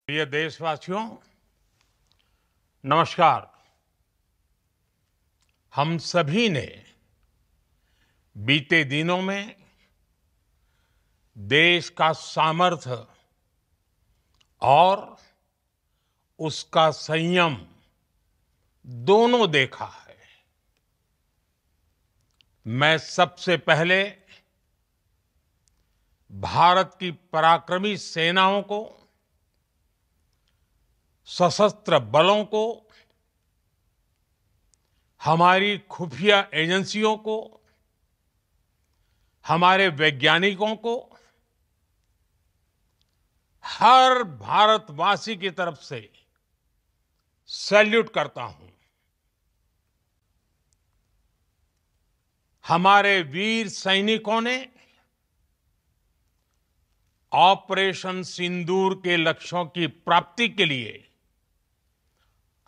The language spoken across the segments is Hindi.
प्रिय देशवासियों, नमस्कार। हम सभी ने बीते दिनों में देश का सामर्थ्य और उसका संयम दोनों देखा है। मैं सबसे पहले भारत की पराक्रमी सेनाओं को, सशस्त्र बलों को, हमारी खुफिया एजेंसियों को, हमारे वैज्ञानिकों को, हर भारतवासी की तरफ से सैल्यूट करता हूं। हमारे वीर सैनिकों ने ऑपरेशन सिंदूर के लक्ष्यों की प्राप्ति के लिए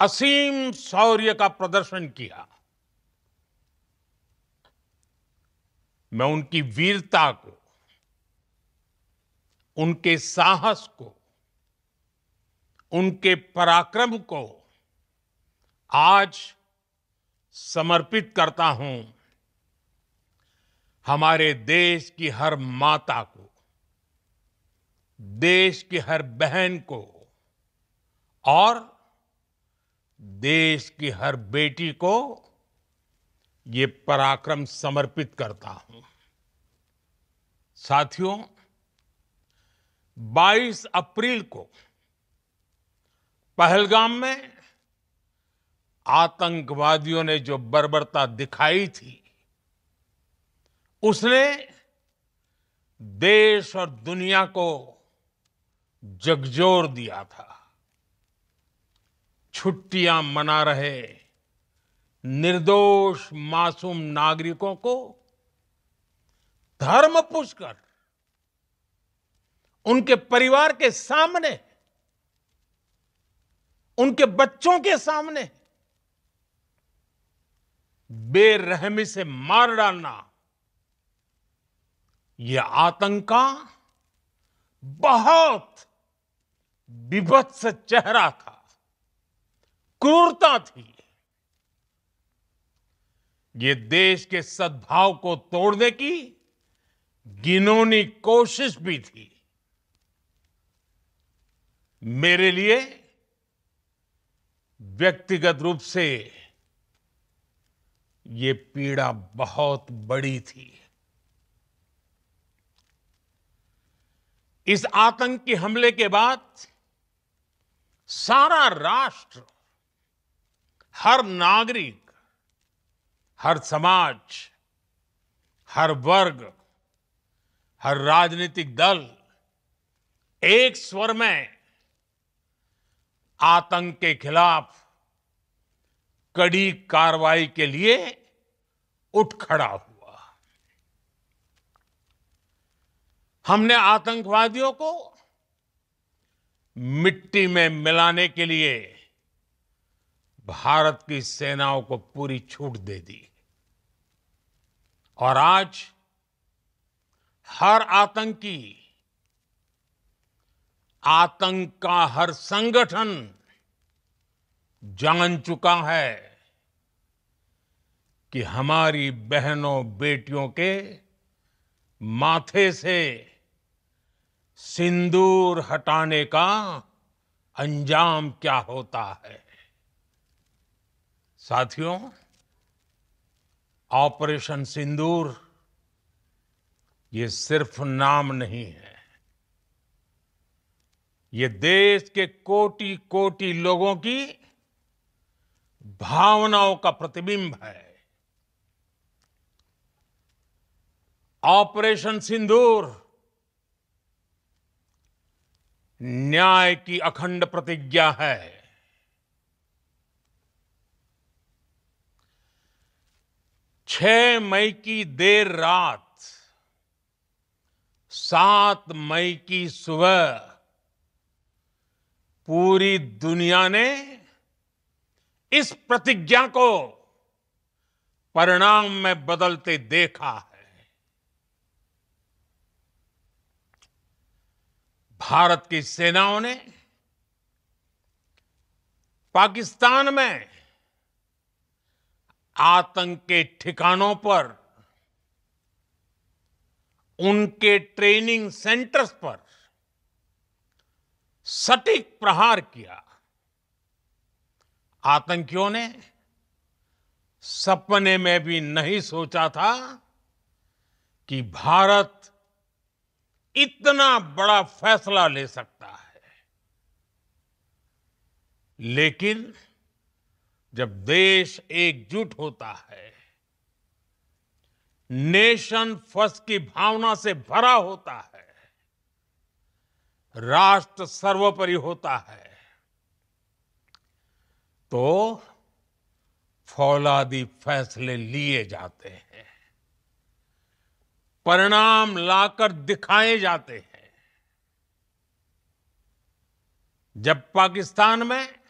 असीम शौर्य का प्रदर्शन किया। मैं उनकी वीरता को, उनके साहस को, उनके पराक्रम को आज समर्पित करता हूं। हमारे देश की हर माता को, देश की हर बहन को और देश की हर बेटी को ये पराक्रम समर्पित करता हूं। साथियों, 22 अप्रैल को पहलगाम में आतंकवादियों ने जो बर्बरता दिखाई थी, उसने देश और दुनिया को झकझोर दिया था। छुट्टियां मना रहे निर्दोष मासूम नागरिकों को धर्म पूछकर उनके परिवार के सामने, उनके बच्चों के सामने बेरहमी से मार डालना, यह आतंक का बहुत बीभत्स चेहरा था, क्रूरता थी। ये देश के सद्भाव को तोड़ने की घिनौनी कोशिश भी थी। मेरे लिए व्यक्तिगत रूप से ये पीड़ा बहुत बड़ी थी। इस आतंकी हमले के बाद सारा राष्ट्र, हर नागरिक, हर समाज, हर वर्ग, हर राजनीतिक दल एक स्वर में आतंक के खिलाफ कड़ी कार्रवाई के लिए उठ खड़ा हुआ। हमने आतंकवादियों को मिट्टी में मिलाने के लिए भारत की सेनाओं को पूरी छूट दे दी और आज हर आतंकी, आतंक का हर संगठन जान चुका है कि हमारी बहनों बेटियों के माथे से सिंदूर हटाने का अंजाम क्या होता है। साथियों, ऑपरेशन सिंदूर ये सिर्फ नाम नहीं है, ये देश के कोटि कोटि लोगों की भावनाओं का प्रतिबिंब है। ऑपरेशन सिंदूर न्याय की अखंड प्रतिज्ञा है। 6 मई की देर रात, 7 मई की सुबह पूरी दुनिया ने इस प्रतिज्ञा को परिणाम में बदलते देखा है। भारत की सेनाओं ने पाकिस्तान में आतंक के ठिकानों पर, उनके ट्रेनिंग सेंटर्स पर सटीक प्रहार किया। आतंकियों ने सपने में भी नहीं सोचा था कि भारत इतना बड़ा फैसला ले सकता है। लेकिन जब देश एकजुट होता है, नेशन फर्स्ट की भावना से भरा होता है, राष्ट्र सर्वोपरि होता है, तो फौलादी फैसले लिए जाते हैं, परिणाम लाकर दिखाए जाते हैं। जब पाकिस्तान में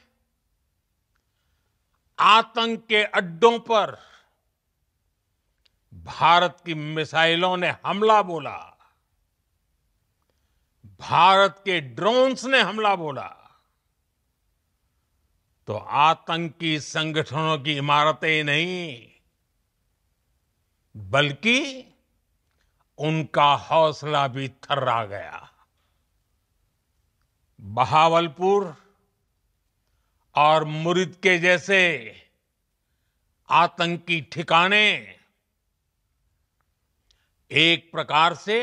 आतंक के अड्डों पर भारत की मिसाइलों ने हमला बोला, भारत के ड्रोन्स ने हमला बोला, तो आतंकी संगठनों की इमारतें नहीं, बल्कि उनका हौसला भी थर्रा गया। बहावलपुर और मुरिद के जैसे आतंकी ठिकाने एक प्रकार से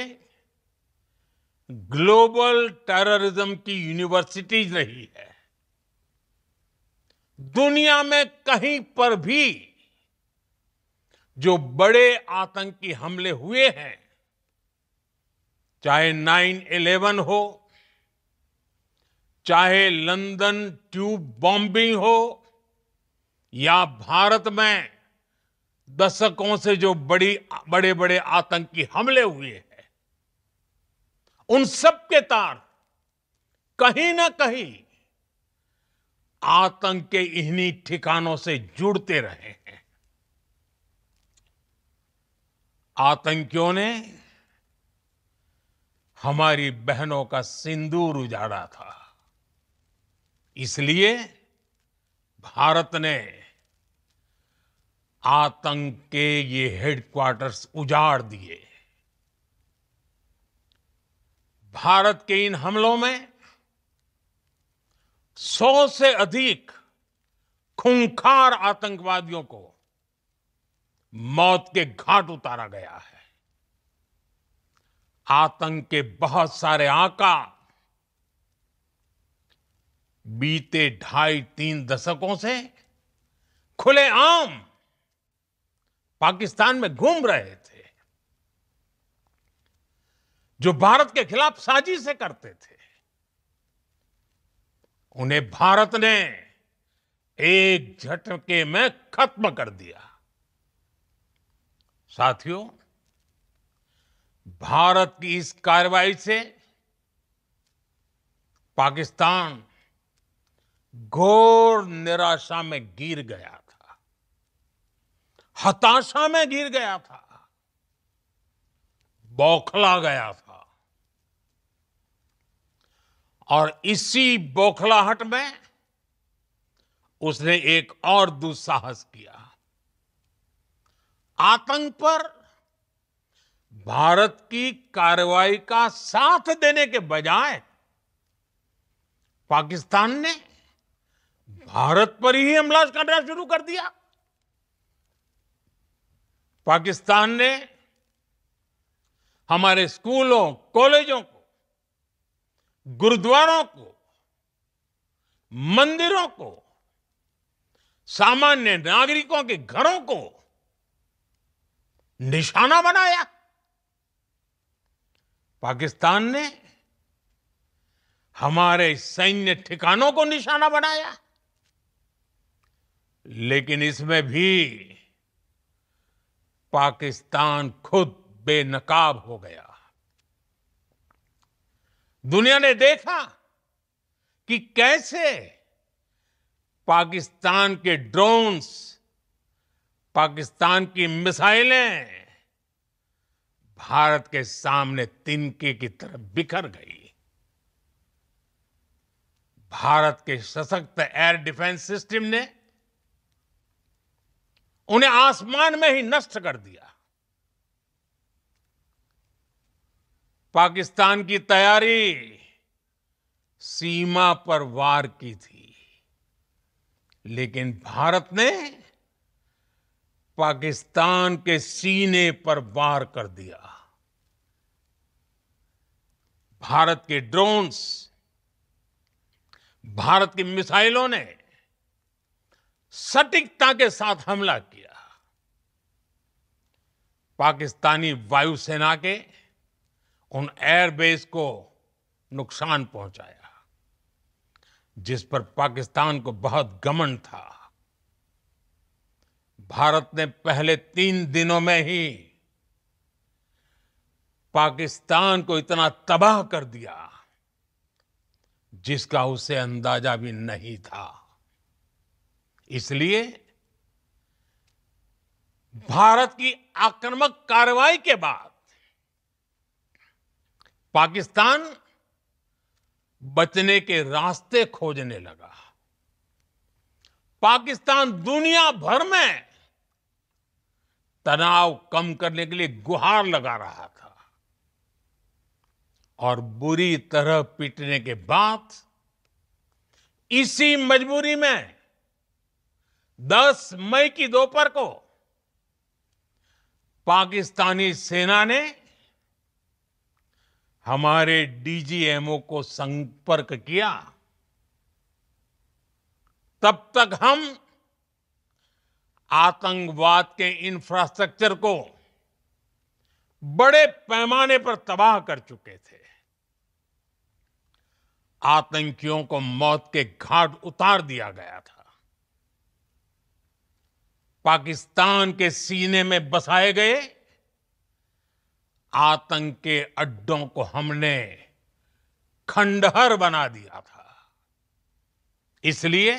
ग्लोबल टेररिज्म की यूनिवर्सिटीज रही है। दुनिया में कहीं पर भी जो बड़े आतंकी हमले हुए हैं, चाहे 9/11 हो, चाहे लंदन ट्यूब बॉम्बिंग हो, या भारत में दशकों से जो बड़े बड़े आतंकी हमले हुए हैं, उन सब के तार कहीं ना कहीं आतंक के इन्हीं ठिकानों से जुड़ते रहे हैं। आतंकियों ने हमारी बहनों का सिंदूर उजाड़ा था, इसलिए भारत ने आतंक के ये हेडक्वार्टर्स उजाड़ दिए। भारत के इन हमलों में 100 से अधिक खूंखार आतंकवादियों को मौत के घाट उतारा गया है। आतंक के बहुत सारे आका बीते 2.5-3 दशकों से खुलेआम पाकिस्तान में घूम रहे थे, जो भारत के खिलाफ साजिशें करते थे। उन्हें भारत ने एक झटके में खत्म कर दिया। साथियों, भारत की इस कार्रवाई से पाकिस्तान घोर निराशा में गिर गया था, हताशा में गिर गया था, बौखला गया था। और इसी बौखलाहट में उसने एक और दुस्साहस किया। आतंक पर भारत की कार्रवाई का साथ देने के बजाय पाकिस्तान ने भारत पर ही हमला करना शुरू कर दिया। पाकिस्तान ने हमारे स्कूलों, कॉलेजों को, गुरुद्वारों को, मंदिरों को, सामान्य नागरिकों के घरों को निशाना बनाया। पाकिस्तान ने हमारे सैन्य ठिकानों को निशाना बनाया। लेकिन इसमें भी पाकिस्तान खुद बेनकाब हो गया। दुनिया ने देखा कि कैसे पाकिस्तान के ड्रोन्स, पाकिस्तान की मिसाइलें भारत के सामने तिनके की तरह बिखर गई। भारत के सशक्त एयर डिफेंस सिस्टम ने उन्हें आसमान में ही नष्ट कर दिया। पाकिस्तान की तैयारी सीमा पर वार की थी, लेकिन भारत ने पाकिस्तान के सीने पर वार कर दिया। भारत के ड्रोन्स, भारत की मिसाइलों ने सटीकता के साथ हमला किया। पाकिस्तानी वायुसेना के उन एयरबेस को नुकसान पहुंचाया, जिस पर पाकिस्तान को बहुत घमंड था। भारत ने पहले 3 दिनों में ही पाकिस्तान को इतना तबाह कर दिया जिसका उसे अंदाजा भी नहीं था। इसलिए भारत की आक्रामक कार्रवाई के बाद पाकिस्तान बचने के रास्ते खोजने लगा। पाकिस्तान दुनिया भर में तनाव कम करने के लिए गुहार लगा रहा था और बुरी तरह पीटने के बाद इसी मजबूरी में 10 मई की दोपहर को पाकिस्तानी सेना ने हमारे डीजीएमओ को संपर्क किया। तब तक हम आतंकवाद के इंफ्रास्ट्रक्चर को बड़े पैमाने पर तबाह कर चुके थे। आतंकियों को मौत के घाट उतार दिया गया था। पाकिस्तान के सीने में बसाए गए आतंक के अड्डों को हमने खंडहर बना दिया था। इसलिए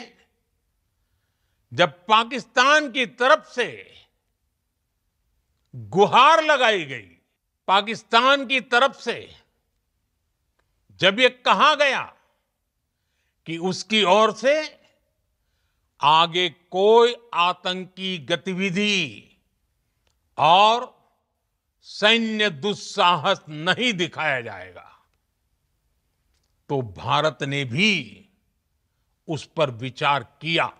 जब पाकिस्तान की तरफ से गुहार लगाई गई, पाकिस्तान की तरफ से जब ये कहा गया कि उसकी ओर से आगे कोई आतंकी गतिविधि और सैन्य दुस्साहस नहीं दिखाया जाएगा, तो भारत ने भी उस पर विचार किया।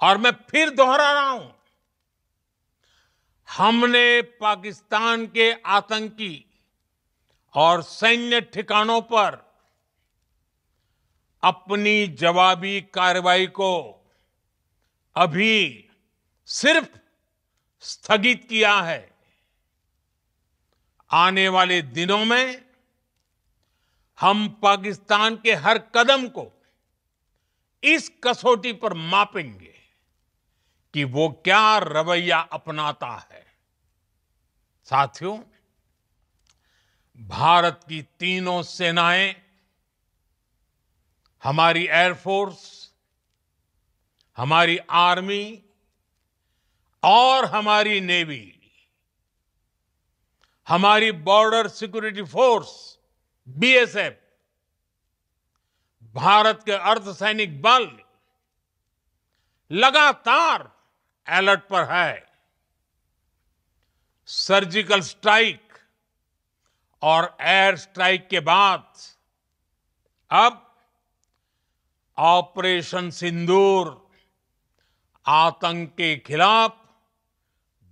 और मैं फिर दोहरा रहा हूं, हमने पाकिस्तान के आतंकी और सैन्य ठिकानों पर अपनी जवाबी कार्रवाई को अभी सिर्फ स्थगित किया है। आने वाले दिनों में हम पाकिस्तान के हर कदम को इस कसौटी पर मापेंगे कि वो क्या रवैया अपनाता है। साथियों, भारत की तीनों सेनाएं, हमारी एयरफोर्स, हमारी आर्मी और हमारी नेवी, हमारी border security force BSF, Bharat के अर्धसैनिक बल लगातार अलर्ट पर है। सर्जिकल स्ट्राइक और एयर स्ट्राइक के बाद अब ऑपरेशन सिंदूर आतंक के खिलाफ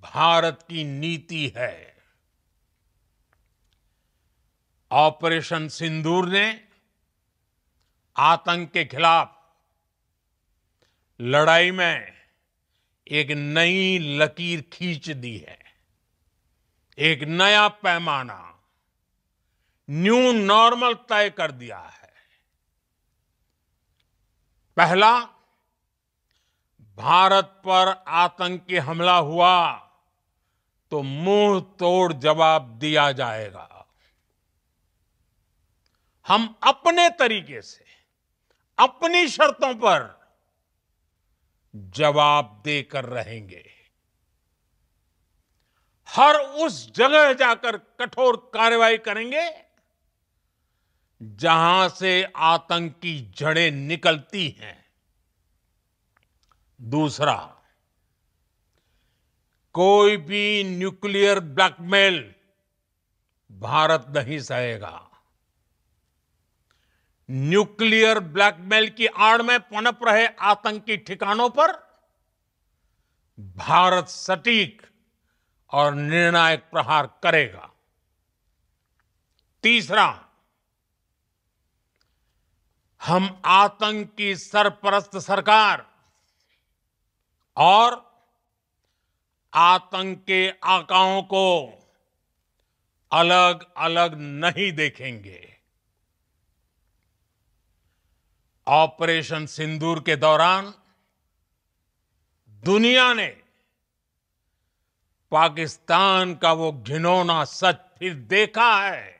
भारत की नीति है। ऑपरेशन सिंदूर ने आतंक के खिलाफ लड़ाई में एक नई लकीर खींच दी है, एक नया पैमाना, न्यू नॉर्मल तय कर दिया है। पहला, भारत पर आतंकी हमला हुआ तो मुंह तोड़ जवाब दिया जाएगा। हम अपने तरीके से, अपनी शर्तों पर जवाब देकर रहेंगे। हर उस जगह जाकर कठोर कार्रवाई करेंगे जहां से आतंक की जड़ें निकलती हैं। दूसरा, कोई भी न्यूक्लियर ब्लैकमेल भारत नहीं सहेगा। न्यूक्लियर ब्लैकमेल की आड़ में पनप रहे आतंकी ठिकानों पर भारत सटीक और निर्णायक प्रहार करेगा। तीसरा, हम आतंक की सरपरस्त सरकार और आतंक के आकाओं को अलग अलग नहीं देखेंगे। ऑपरेशन सिंदूर के दौरान दुनिया ने पाकिस्तान का वो घिनौना सच फिर देखा है,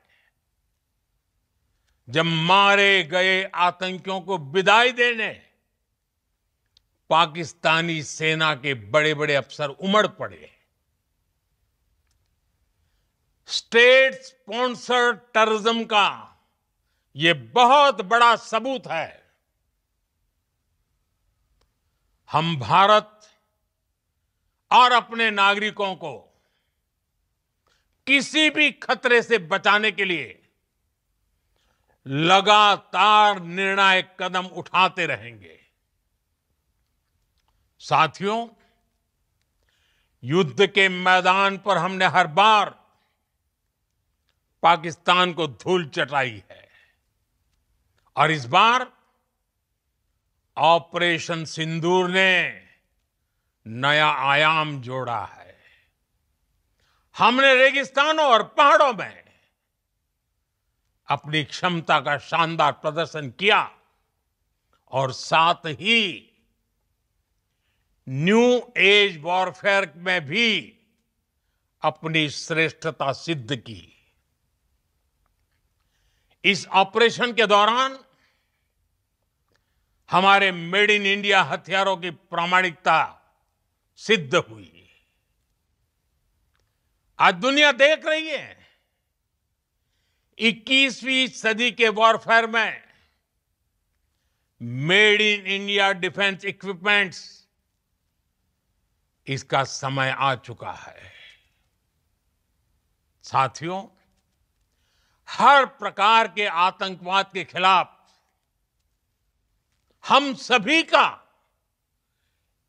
जब मारे गए आतंकियों को विदाई देने पाकिस्तानी सेना के बड़े बड़े अफसर उमड़ पड़े। स्टेट स्पॉन्सर्ड टेररिज्म का ये बहुत बड़ा सबूत है। हम भारत और अपने नागरिकों को किसी भी खतरे से बचाने के लिए लगातार निर्णायक कदम उठाते रहेंगे। साथियों, युद्ध के मैदान पर हमने हर बार पाकिस्तान को धूल चटाई है और इस बार ऑपरेशन सिंदूर ने नया आयाम जोड़ा है। हमने रेगिस्तानों और पहाड़ों में अपनी क्षमता का शानदार प्रदर्शन किया और साथ ही न्यू एज वॉरफेयर में भी अपनी श्रेष्ठता सिद्ध की। इस ऑपरेशन के दौरान हमारे मेड इन इंडिया हथियारों की प्रामाणिकता सिद्ध हुई। आज दुनिया देख रही है 21वीं सदी के वॉरफेयर में made in India defence equipments, इसका समय आ चुका है। साथियों, हर प्रकार के आतंकवाद के खिलाफ हम सभी का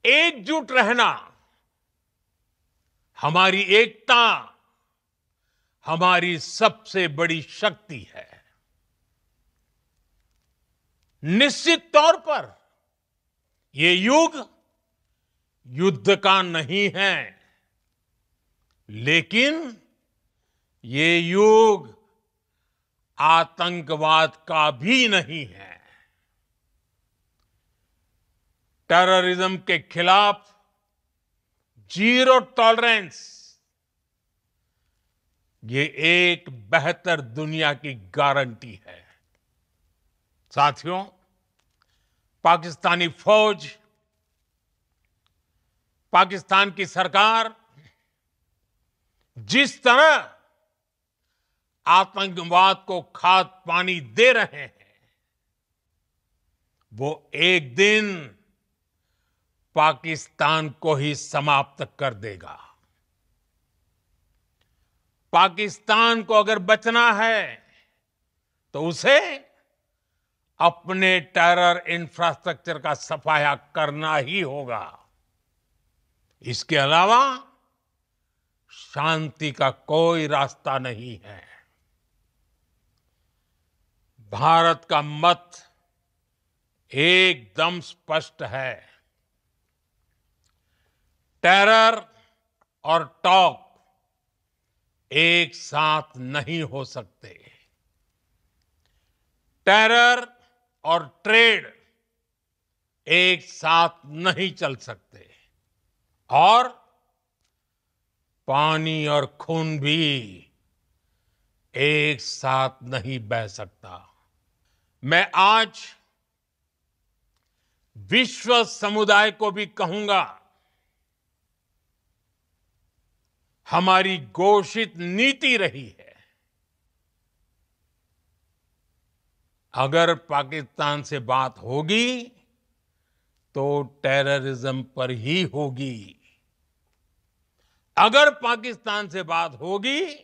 एकजुट रहना, हमारी एकता हमारी सबसे बड़ी शक्ति है। निश्चित तौर पर ये युग युद्ध का नहीं है, लेकिन ये युग आतंकवाद का भी नहीं है। टेररिज्म के खिलाफ जीरो टॉलरेंस, ये एक बेहतर दुनिया की गारंटी है। साथियों, पाकिस्तानी फौज, पाकिस्तान की सरकार जिस तरह आतंकवाद को खाद पानी दे रहे हैं, वो एक दिन पाकिस्तान को ही समाप्त कर देगा। पाकिस्तान को अगर बचना है तो उसे अपने टेरर इंफ्रास्ट्रक्चर का सफाया करना ही होगा। इसके अलावा शांति का कोई रास्ता नहीं है। भारत का मत एकदम स्पष्ट है। टेरर और टॉक एक साथ नहीं हो सकते। टेरर और ट्रेड एक साथ नहीं चल सकते और पानी और खून भी एक साथ नहीं बह सकता। मैं आज विश्व समुदाय को भी कहूंगा, हमारी घोषित नीति रही है अगर पाकिस्तान से बात होगी तो टेररिज्म पर ही होगी। अगर पाकिस्तान से बात होगी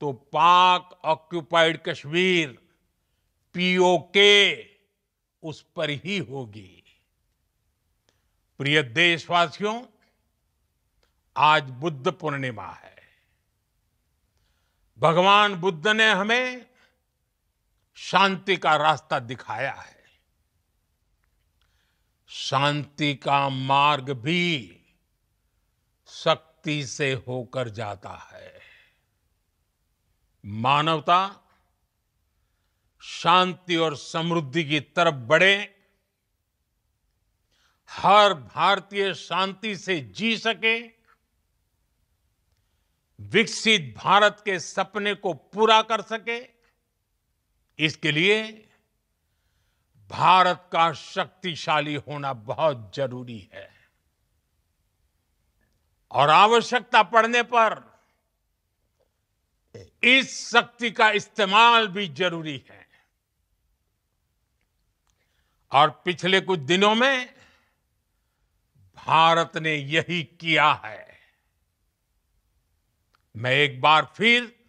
तो पाक ऑक्युपाइड कश्मीर पीओके उस पर ही होगी। प्रिय देशवासियों, आज बुद्ध पूर्णिमा है। भगवान बुद्ध ने हमें शांति का रास्ता दिखाया है। शांति का मार्ग भी शक्ति से होकर जाता है। मानवता शांति और समृद्धि की तरफ बढ़े, हर भारतीय शांति से जी सके, विकसित भारत के सपने को पूरा कर सके, इसके लिए भारत का शक्तिशाली होना बहुत जरूरी है। और आवश्यकता पड़ने पर इस शक्ति का इस्तेमाल भी जरूरी है। और पिछले कुछ दिनों में भारत ने यही किया है। मैं एक बार फिर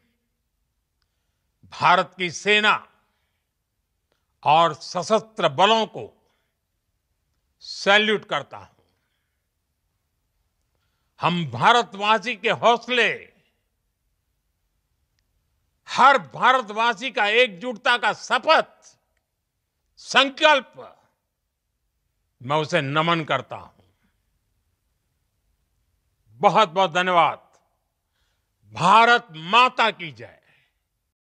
भारत की सेना और सशस्त्र बलों को सैल्यूट करता हूं। हम भारतवासी के हौसले, हर भारतवासी का एकजुटता का शपथ, संकल्प, मैं उसे नमन करता हूं। बहुत बहुत धन्यवाद। भारत माता की जय।